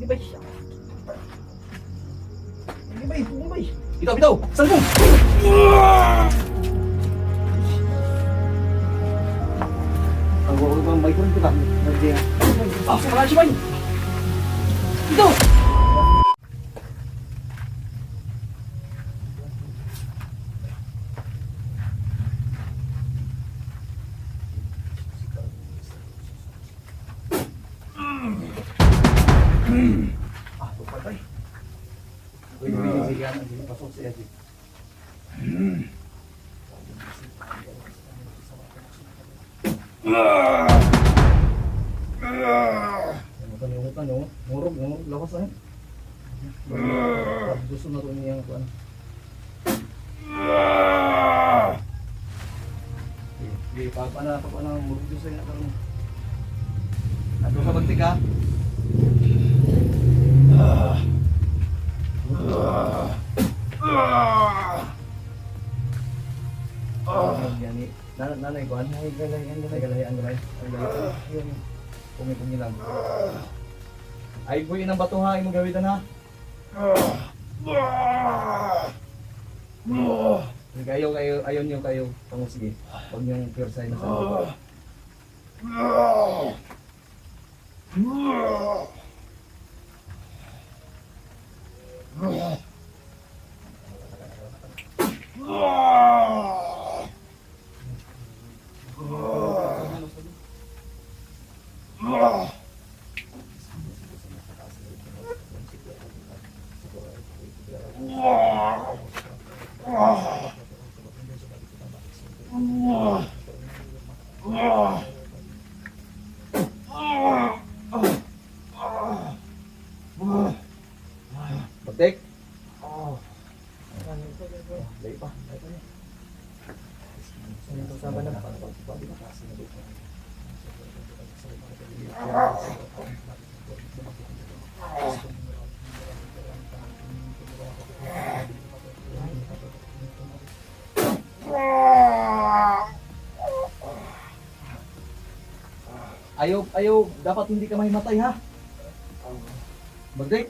Sige bay. Sige bay, pukong bay. Bitaw! Salbong! Ang wawag bang bay ko rin kita. Sumala siya bay! Bitaw! Tupad bay. Sige yan, hindi pasok siya dito. Umutan yung ngurog, lakas na yun. Gusto na ito niya yung ano. Hindi, papana ngurog doon sa'yo na. Ato sa bagtik ha. Nanay ko, ang galay. Pumi lang. Ay, buhay ng bato ha, imong gawitan ha. Ayaw niyo kayo. Sige, huwag niyong pure na sa bato. Batik. Lay pa. Ayaw, dapat hindi ka mahimatay ha. Bagdik.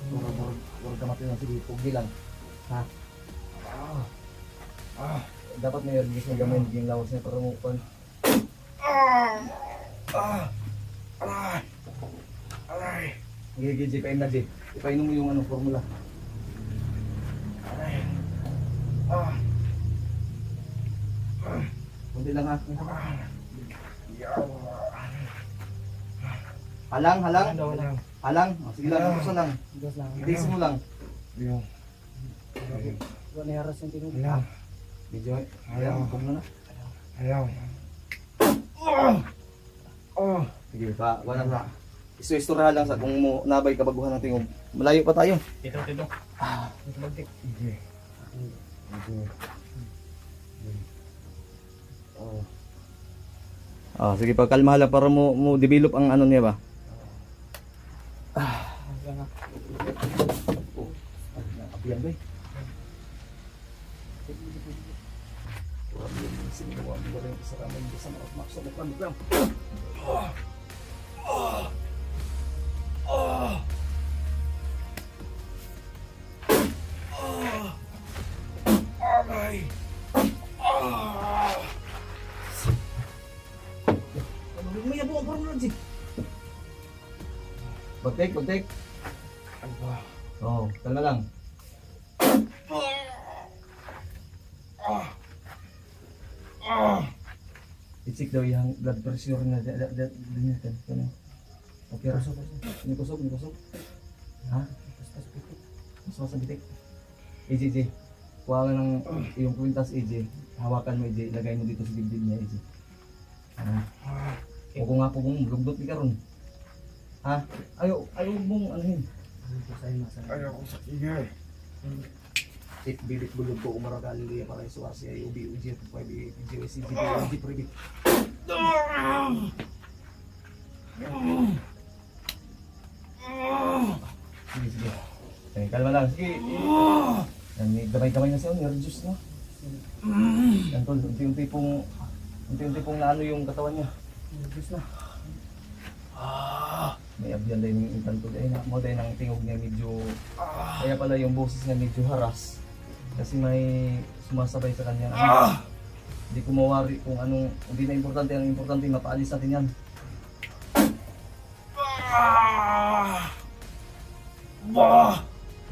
Huwag ka matay na sige, pugi lang. Ha? Dapat may ergis na gamay, naging lawas niya para mukpan. Gigi, ipain na, G. Ipainom mo yung ano, formula. Kunti lang ha. Halang. Sige lang, gusto lang. Itisin mo lang. Huwag na yaras yung tinong. Medyo, ayaw, huwag na. Sige pa, wala na. Isto-istorya lang sa kung mo nabay kabaguhan ng tingog. Malayo pa tayo. Ito. Ito bagtik. Sige pa, kalma lang para mo develop ang ano niya ba. Nakapiyan ba eh. Bagtik. Kalma lang. I-check daw yung blood pressure na dinitan. Okay, kusog. Nikusog. Ha? Mas bitik. EJ. Kuha ka ng yung kwintas EJ. Hawakan mo EJ. Lagay mo dito sa dibdib niya EJ. Huwag mong gabdot ni karon. Ha? Ayaw mong anuhin. Ayaw ko sa ingay. Bilit bulog ko umaragali liya para isuwasi ay uji at 5 GWC GWC pribit. Sige. Kalma lang. Sige. Yan, may gamay-gamay na siya. Nervous na. Yan tol, unti-unti pong naano yung katawan niya. Nervous na. May abyan din yung intanto dahil na mo dahil ang tingog niya medyo kaya pala yung boses niya medyo haras kasi may sumasabay sa kanya. Hindi ko mawari kung anong hindi na importante, ang importante mapaalis natin yan.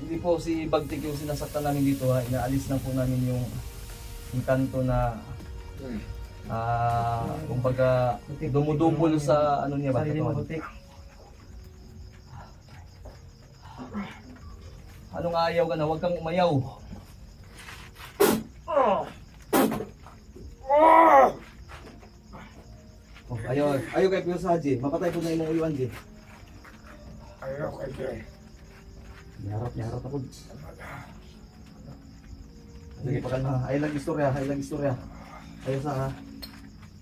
Hindi po si Bagtik yung sinasaktan namin dito ha, inaalis lang po namin yung intanto na kumbaga dumudubol sa ano niya ba? Sarili mo katawan. butik. Anong ayaw ka na? Huwag kang umayaw. Oh, ayaw kay Pio sa Haji. Mapatay po na imong uyuan, Ji. Ayaw kay Jay. Niharap ako. Sige, pakalma. Ay lang istorya. Ayaw sa ha.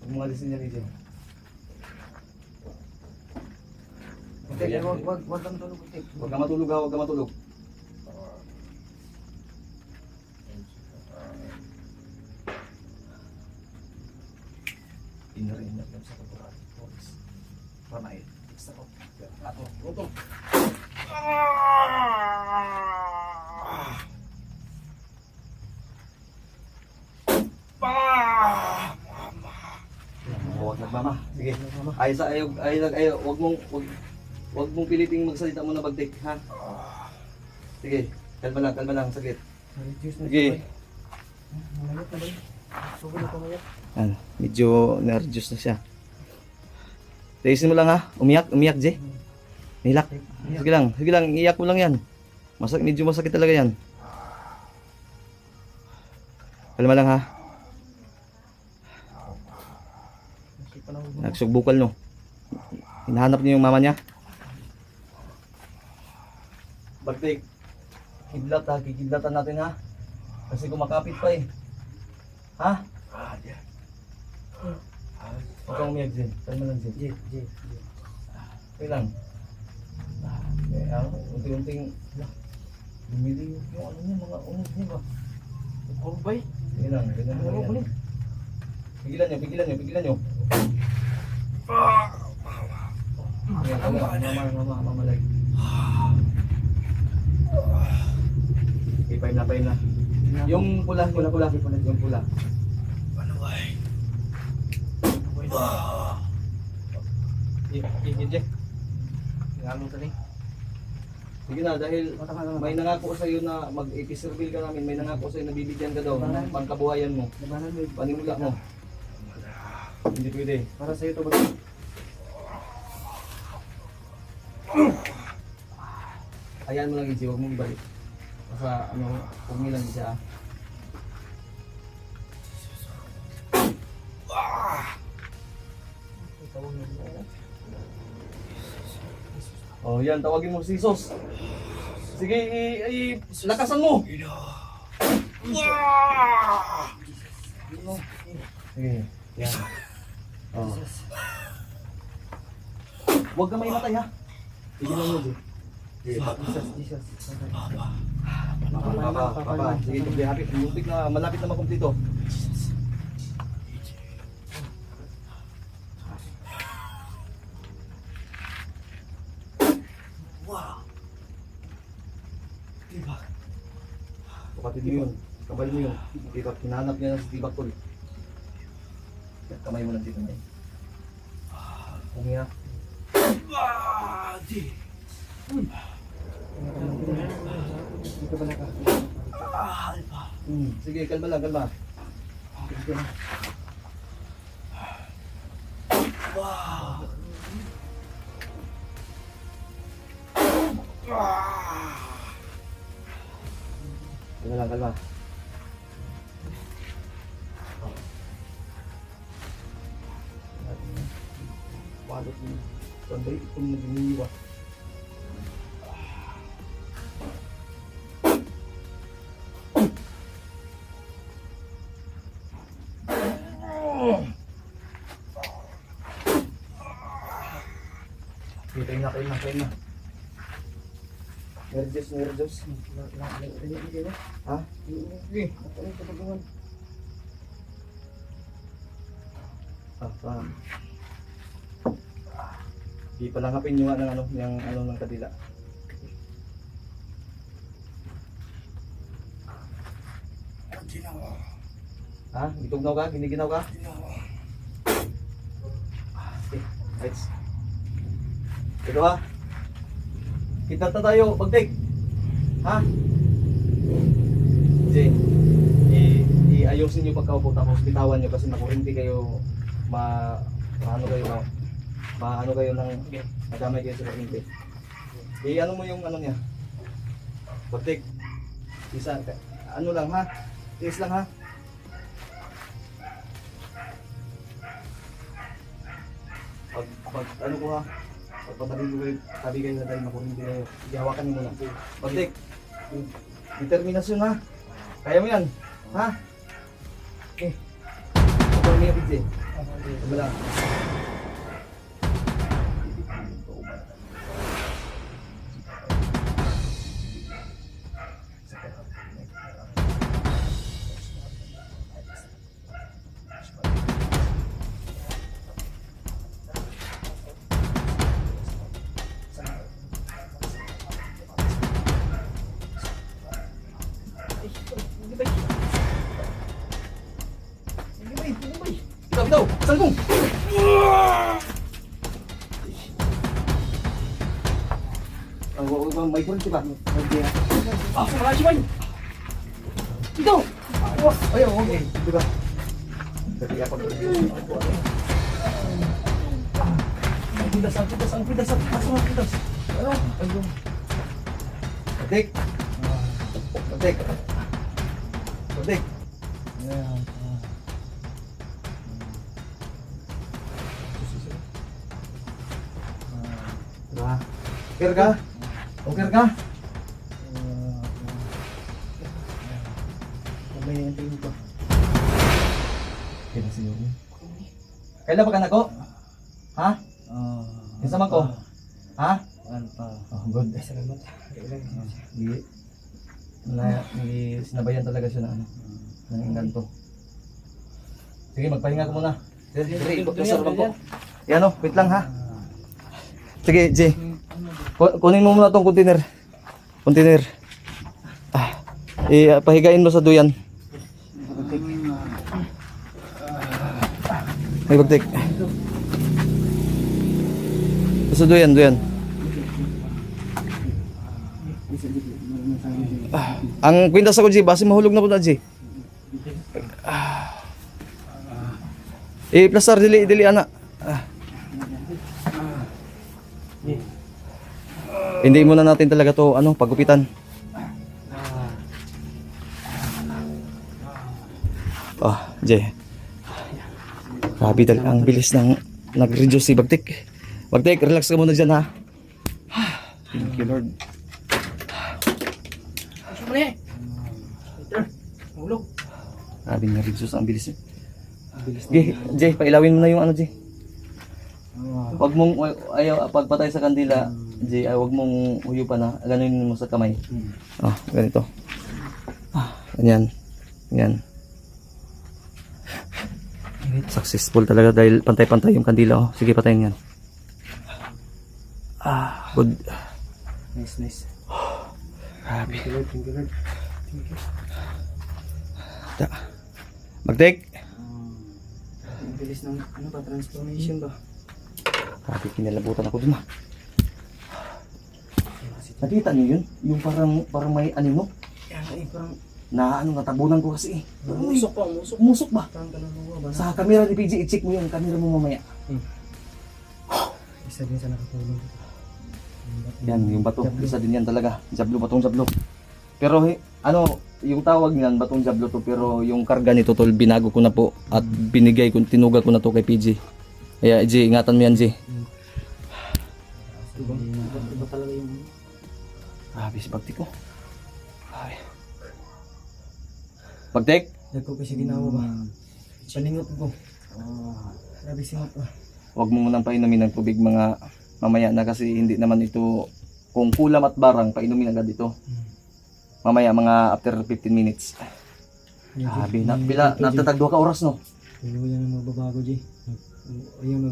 Huwag mga lisin niya ni Ji. Butik, wag kang tulog butik. Huwag ka matulog ha, huwag ka matulog. Inari-inari lang sa kaburali. Boris. Ramay. Basta ko. Ato. Roto. Huwag nagmama. Sige. Ayaw. Huwag mong piliting magsalita mo na Bagtik, ha? Sige. Kalma lang. Saglit. Reduce na Sige. siya. Malayot na ba yun? Sugo na pamayat. Ano, medyo na-reduce na siya. Taisin mo lang ha. Umiyak, Jay. Nilak. Sige lang, iyak mo lang yan. Medyo masakit talaga yan. Kalma lang ha. Nagsugbukal no. Hinahanap niyo yung mama niya. Bagtik. Kidlatan natin ha. Kasi kumakapit pa eh. Ha? Huwag kang umiyak, Jen. Kalma lang, Jen. Okay lang. Unti-unting bumili yung ano niya, mga unog niya ba? Kurbay. Sige lang, ganyan mo yan. Pigilan nyo. Mamalag. Okay, pain na. Yung pula. Yung pula. Jack. Gano'n ka rin. Sige na, dahil may nangako sa iyo na mag-episurvey ka namin, may nangako sa iyo na bibigyan ka daw ng pangkabuhayan mo. Labanan mo. Panimula mo. Hindi pwede. Para sa'yo to ba? Hayaan mo lang Iji, huwag mong ibalik. Basta huwag mo lang siya. Oh, yan, tawagin mo si Jesus. Sige, lakasan mo. Sige, yan. Oh. Huwag ka may matay ha. Sige lang mo, Ji. Jesus. Papa. Sige, tuloy happy. Muntik na, malapit na makumpleto. Kapatid mo yun. Kabal mo yun. Hinanap niya sa tibak tol. Kamay mo lang dito na eh. Umiyak. Dito ba naka? Sige, kalma lang. Kalma. Walot mo. Sanday, itong naginiwa. Kain na. Nerjos. Ha? Paham. Ipalangapin nyo nga ng ano ng kadila. Ginawa. Ha? Gitugnaw ka? Giniginaw ka? Ginawa. Okay, right. Ito ha. Kita tayo, pag-take. Ha? Jay, iayusin nyo pagkaupo tapos bitawan nyo kasi makurinti kayo maano kayo ng madamay kayo sa kurinti. Ano mo yung ano niya? Pag-take. Isa, ano lang ha? Tiis lang ha? Pag ano ko ha? Pagpatabi ko kayo, tabi kayo na dahil makurinti kayo. Ihawakan nyo muna. Pag-take. Determinasyon ha? Kaya mo yan? Ha? Okay. Ito ang mga pizza. Ito lang. Bitaw! Salbong! May kurente ba? Ah, marami si Wayne! Ito! Ayaw, okay. Ito ba? Tapi apa ang pidas. Masuk ang pidas. Ano? Ayun. Patik. Patik. Patik. Ayan. Diba? Okay ka? Okay ka? May antayin ko. Kailan siyo? Kailan pa ka nako? Ha? Isa man ko? Ha? Oh, good. Salamat. Hindi sinabayan talaga siya na ano. Ng engkanto. Sige, magpahinga ka muna. Sige, ipagkasarap ko. Yan o, wait lang ha. Sige, Jay. Kunin mo muna tong container. Container. Pahigain mo sa duyan. May bagtik. Sa duyan. Ang kwintas ako, Jay, base mahulog na po na, Jay. Plastar, dili, anak. Hindi muna natin talaga to pagupitan. Jay. Grabe talaga ang bilis ng nag-reduce si Bagtik. Bagtik, relax ka muna dyan ha. Thank you, Lord. Hulog. Grabe nga reduce ang bilis. Jay, pailawin mo na yung Jay. Wag mong pagpatay sa kandila, Jay, wag mong huyupan na. Ganunin mo sa kamay. Ganito. Ganyan. Successful talaga dahil pantay-pantay yung kandila. Sige, patayin yan. Good. Nice. Grabe. Thank you, Lord. Mag-take. Ang bilis ng transformation ba? Grabe, kinalabutan ako dun Nakita niyo yun? Yung parang may anino? Yan, parang Natabunan ko kasi musok pa. Musok ba? Parang kaluluwa ba? Sa camera ni PG, i-check mo yung camera mo mamaya. Isa din sa nakatulong. Yan, yung bato. Isa din yan talaga. Batong jablo. Pero yung tawag niyan, batong jablo to. Pero yung karga nito tol, binago ko na po. At tinuga ko na to kay PG. Kaya G, ingatan mo yan G. Iba talaga yung Si Bagtik ko. Bagtik? Nagko kasi ginawa ba? Paningot ko. Grabe singot ba? Huwag mo munang painumin ng tubig mga mamaya na kasi hindi naman ito, kung kulam at barang, painumin agad ito. Mamaya mga after 15 minutes. Natatagdo ka oras no? Ayaw yan ang magbabago, Jay. Ayaw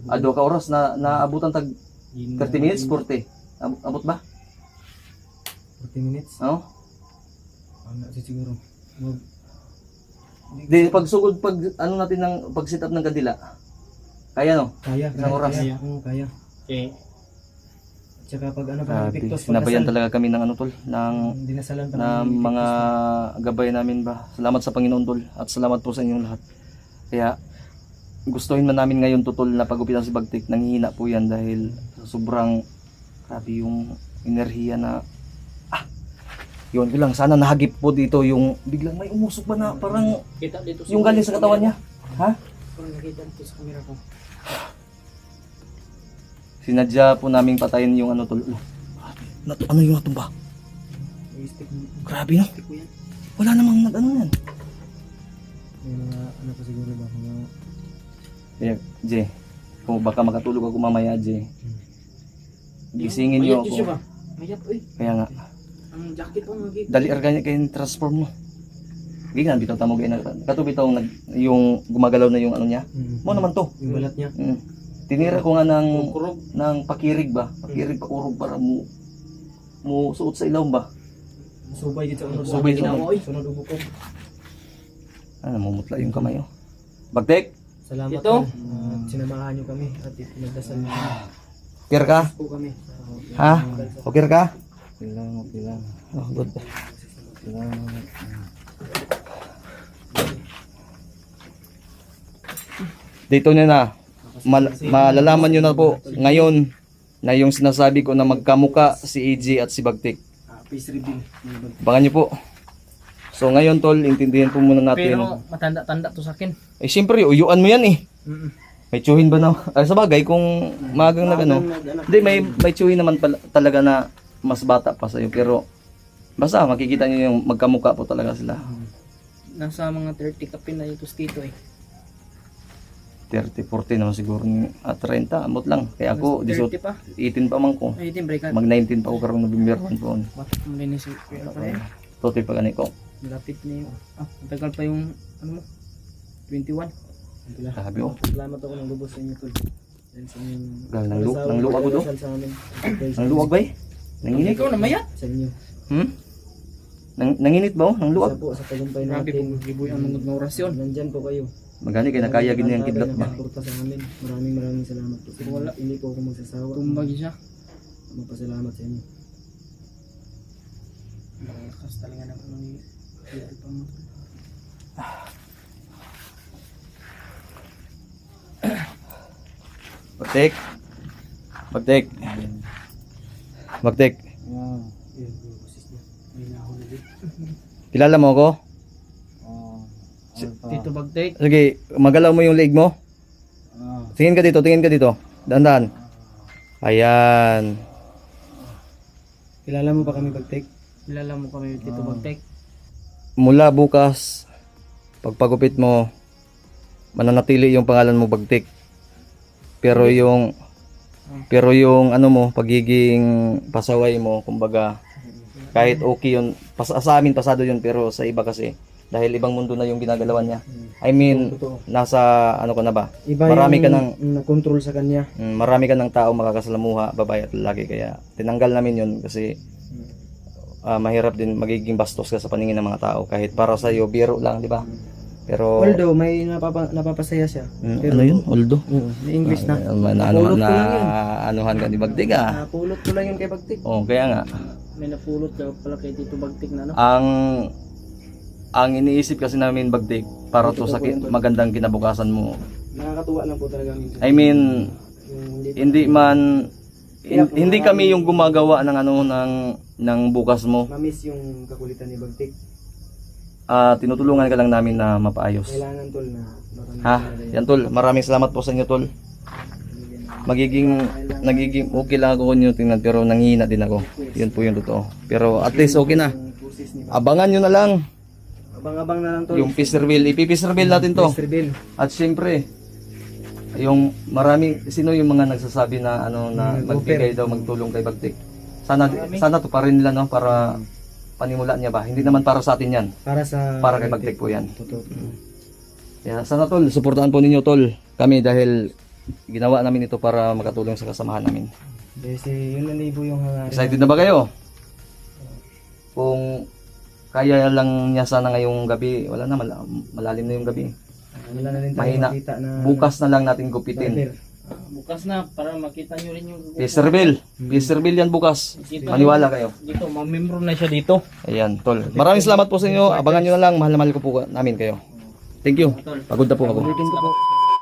Ado ka oras na naabutan tag 30 minutes, 40. Abot ba? 40 minutes. Oo. Ano siguro. Mag Di pagsugod pag ano natin ng pag sit up ng kandila. Kaya no? kaya. Isang oras. Kaya. Oo, kaya. Okay. Tsaka pag ano pa Grabe. pictos Sinabayan talaga kami ng ano tol, ng dinasalan pa na namin mga gabay namin ba. Salamat sa Panginoon tol at salamat po sa inyong lahat. Kaya gustuhin man namin ngayon tol na pagupitan si Bagtik, nanghihina po yan dahil sobrang grabe yung enerhiya na yun ko lang, sana nahagip po dito yung biglang may umusok ba na parang Kita dito yung galing sa katawan niya. Ha? Parang nakita dito sa camera ko. Sinadya po naming patayin yung ano tol. Ano yung natumba? stick. Grabe no? Tipo yan. Wala namang ano yan. May mga ano pa siguro ba mga Kaya, Jay, kung baka makatulog ako mamaya, Jay. Gisingin niyo Mayat yun siya ako. ba? Mayat, uy. Kaya nga, Ang jacket ko magiging. dali arganya kayo transform mo. Ganyan, bitaw tamo kayo na. Katubitaw yung gumagalaw na yung ano niya. Mo naman to. yung balat niya. Tinira ko nga Kurog. ng pakirig ba? Pakirig pa urog para mo suot sa ilaw ba? Subay gid sa unod. Subay sa unod. Sunod ubok ko. Ano, mamutla yung kamay oh. Bagtek, Salamat Ito? po. Sinamahan niyo kami at pinagdasal niyo kami. okay ka? Po kami. Ha? Okay ka? Okay lang. Oh, good. Dito niya na. Malalaman nyo na po ngayon na yung sinasabi ko na magkamuka si AJ at si Bagtik. Face reveal. Abangan nyo po. So ngayon tol, intindihan po muna natin. Pero matanda-tanda to sa akin. Eh siyempre, uyuan mo yan eh. Mm-mm. May tsuhin ba na? Ay sa bagay, kung magang na ano. Hindi, may tsuhin naman talaga na mas bata pa sa'yo. Pero basta makikita nyo yung magkamuka po talaga sila. Nasa mga 30 kapin na yung tostito eh. 30, 40 naman siguro. At 30, amot lang. Kaya ako, 30 pa. 18 pa man ko. Ay, din break. Mag 19 pa ako karong November 1 po. Bakit mo din si Kuya pa rin? Totoy pa gani ko. Lapit na yung... matagal pa yung... Ano mo? 21. Sabi oh. Salamat ako ng lubos sa inyo tol. Dahil sa inyong Gal, nang luwag ako do. pagdasal sa amin. Nang luwag ba eh? Nanginit? Ikaw na mayat. Sa inyo. Nanginit ba oh? Nang luwag? Isa po sa tagumpay Grabe natin. po. Giboy ang mga orasyon. Nandyan po kayo. Magani kay nakaya gini ang kidlat ba? Nakaporta sa amin. Maraming salamat po. Wala. Hindi po ako magsasawa. Tumbag siya. Magpasalamat sa inyo. Malakas talaga ng ano ni Kuya pa mo. Bagtek. Bagtek. Bagtek. Yun, boses niya. May nahon ulit. Kilala mo ako? Tito Bagtek. Sige, magalaw mo yung leg mo. Tingin ka dito, tingin ka dito. Dahan-dahan. Ayan. Kilala mo ba kami Bagtek? Kilala mo kami Tito Bagtek. Mula bukas, pagpagupit mo, mananatili yung pangalan mo Bagtik. Pero yung ano mo, pagiging pasaway mo, kumbaga, kahit okay yun, sa amin pasado yun, pero sa iba kasi, dahil ibang mundo na yung ginagalawan niya. I mean, Totoo. nasa ano ka na ba? Iba Marami ka yung na-control sa kanya. Marami ka ng tao makakasalamuha, babae at lalaki, kaya tinanggal namin yun kasi mahirap din magiging bastos ka sa paningin ng mga tao kahit para sa iyo biro lang, di ba? Pero Although may napapasaya siya. ano yun? Oldo? Oo, may English na. Napulot ko lang yun. anuhan ka ni Bagtik ah. Napulot ko lang yun kay Bagtik. Oh, kaya nga May napulot ka pala kay Tito Bagtek na ano? ang iniisip kasi namin Bagtik para to sa magandang kinabukasan mo. Nakakatuwa lang po talaga minsan. I mean, Yung hindi kami yung gumagawa ng ano ng bukas mo. ma-miss yung kakulitan ni Bagtik. Tinutulungan ka lang namin na mapaayos. Kailangan tol na marami Ha? talaga Yan tol, maraming salamat po sa inyo tol. Nagiging okay lang ako nyo tingnan pero nanghihina din ako. Yun po yung totoo. Pero at least okay na. yung pusis ni Abangan nyo na lang Abang-abang na lang tol. yung peace reveal. Ipi-peace reveal natin to. Peace reveal. At syempre, yung sino yung mga nagsasabi na ano na magbigay daw magtulong kay Bagtik. Sana to pa rin nila no para panimula niya ba. Hindi naman para sa atin yan. Para kay Bagtik po yan. Totoo. Kaya sana tol, suportahan po ninyo tol kami dahil ginawa namin ito para makatulong sa kasamahan namin. Kasi yun na libo yung hangarin. Excited na ba kayo? Kung kaya lang niya sana ngayong gabi, wala na, malalim na yung gabi. Wala na rin tayo Mahina. makita na Bukas na lang natin gupitin. barber. Bukas na para makita nyo rin yung Peace reveal yan bukas. Dito, Maniwala kayo. dito, mamembro na siya dito. Ayan, tol. Maraming salamat po sa inyo. Abangan nyo na lang. Mahal na mahal ko po namin kayo. Thank you. Pagod na po ako. Ulitin ko po.